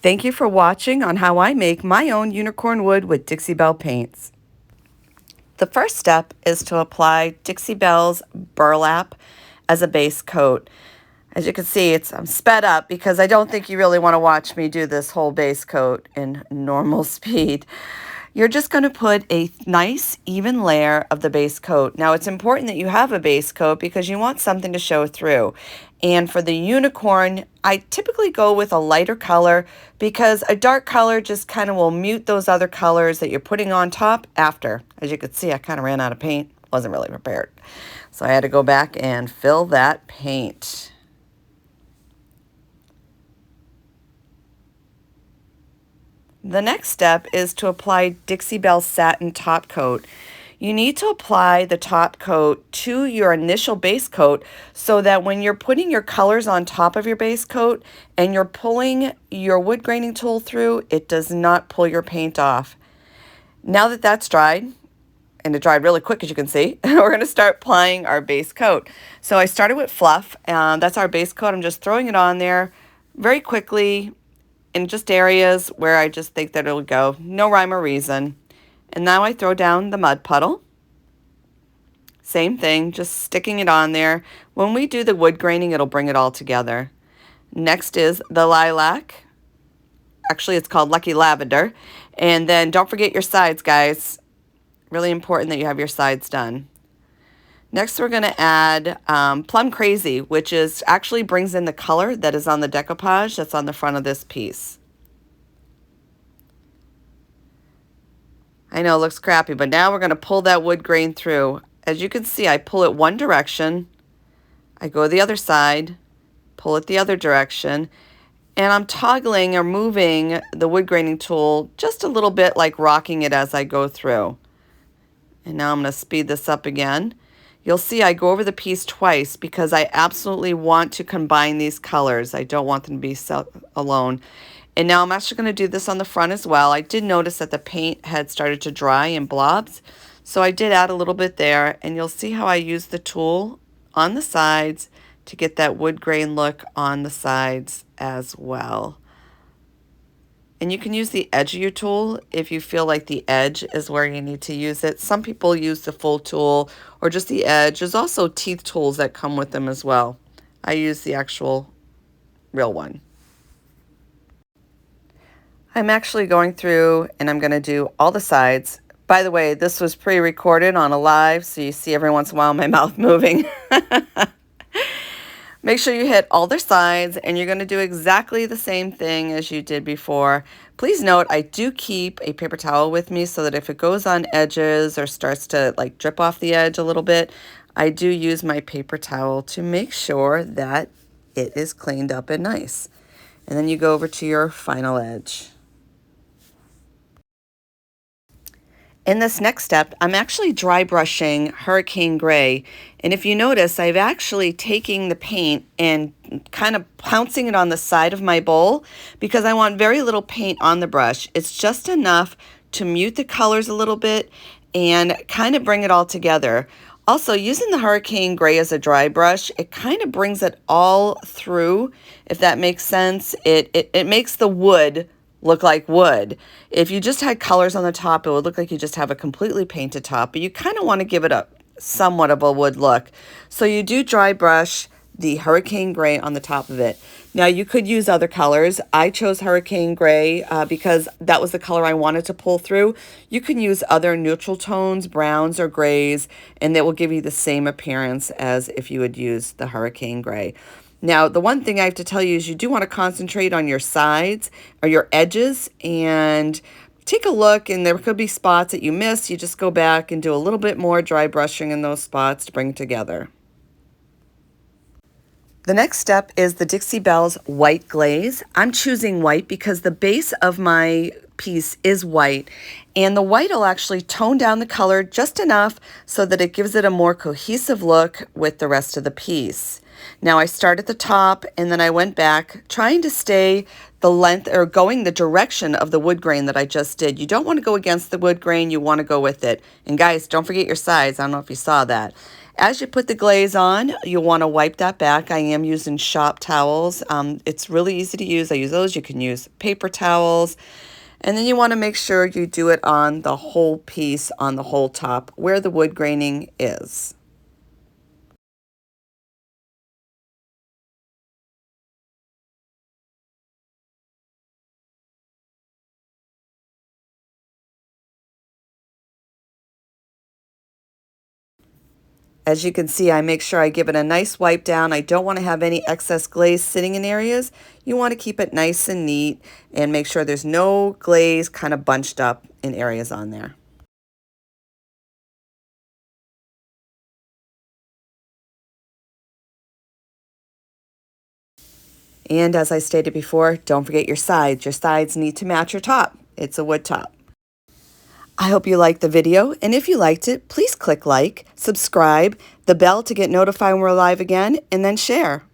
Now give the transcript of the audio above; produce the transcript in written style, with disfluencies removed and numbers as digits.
Thank you for watching on how I make my own unicorn wood with Dixie Belle Paints. The first step is to apply Dixie Belle's Burlap as a base coat. As you can see, I'm sped up because I don't think you really want to watch me do this whole base coat in normal speed. You're just going to put a nice even layer of the base coat. Now it's important that you have a base coat because you want something to show through. And for the unicorn, I typically go with a lighter color because a dark color just kind of will mute those other colors that you're putting on top after. As you can see, I kind of ran out of paint. Wasn't really prepared. So I had to go back and fill that paint. The next step is to apply Dixie Belle Satin top coat. You need to apply the top coat to your initial base coat so that when you're putting your colors on top of your base coat and you're pulling your wood graining tool through, it does not pull your paint off. Now that that's dried, and it dried really quick as you can see, we're going to start applying our base coat. So I started with Fluff, that's our base coat. I'm just throwing it on there very quickly in just areas where I just think that it'll go. No rhyme or reason. And now I throw down the mud puddle. Same thing, just sticking it on there. When we do the wood graining, it'll bring it all together. Next is the lilac. Actually, it's called Lucky Lavender. And then don't forget your sides, guys. Really important that you have your sides done. Next, we're going to add Plum Crazy, which is actually brings in the color that is on the decoupage that's on the front of this piece. I know it looks crappy, but now we're going to pull that wood grain through. As you can see, I pull it one direction, I go the other side, pull it the other direction, and I'm toggling or moving the wood graining tool just a little bit, like rocking it as I go through. And now I'm going to speed this up again. You'll see I go over the piece twice because I absolutely want to combine these colors. I don't want them to be alone. And now I'm actually going to do this on the front as well. I did notice that the paint had started to dry in blobs, so I did add a little bit there, and you'll see how I use the tool on the sides to get that wood grain look on the sides as well. And you can use the edge of your tool if you feel like the edge is where you need to use it. Some people use the full tool or just the edge. There's also teeth tools that come with them as well. I use the actual real one. I'm actually going through and I'm going to do all the sides. By the way, this was pre-recorded on a live, so you see every once in a while my mouth moving. Make sure you hit all their sides, and you're going to do exactly the same thing as you did before. Please note, I do keep a paper towel with me so that if it goes on edges or starts to like drip off the edge a little bit, I do use my paper towel to make sure that it is cleaned up and nice. And then you go over to your final edge. In this next step, I'm actually dry brushing Hurricane Gray. And if you notice, I've actually taken the paint and kind of pouncing it on the side of my bowl because I want very little paint on the brush. It's just enough to mute the colors a little bit and kind of bring it all together. Also, using the Hurricane Gray as a dry brush, it kind of brings it all through, if that makes sense. It makes the wood look like wood. If you just had colors on the top, it would look like you just have a completely painted top, but you kind of want to give it a somewhat of a wood look. So you do dry brush the Hurricane Gray on the top of it. Now you could use other colors. I chose Hurricane Gray because that was the color I wanted to pull through. You can use other neutral tones, browns or grays, and that will give you the same appearance as if you would use the Hurricane Gray. Now, the one thing I have to tell you is you do want to concentrate on your sides or your edges and take a look, and there could be spots that you missed. You just go back and do a little bit more dry brushing in those spots to bring it together. The next step is the Dixie Belle's white glaze. I'm choosing white because the base of my piece is white, and the white will actually tone down the color just enough so that it gives it a more cohesive look with the rest of the piece. Now I start at the top and then I went back trying to stay the length or going the direction of the wood grain that I just did. You don't want to go against the wood grain, you want to go with it. And guys, don't forget your sides. I don't know if you saw that. As you put the glaze on, you'll want to wipe that back. I am using shop towels. It's really easy to use. I use those. You can use paper towels. And then you want to make sure you do it on the whole piece, on the whole top, where the wood graining is. As you can see, I make sure I give it a nice wipe down. I don't want to have any excess glaze sitting in areas. You want to keep it nice and neat and make sure there's no glaze kind of bunched up in areas on there. And as I stated before, don't forget your sides. Your sides need to match your top. It's a wood top. I hope you liked the video, and if you liked it, please click like, subscribe, the bell to get notified when we're live again, and then share.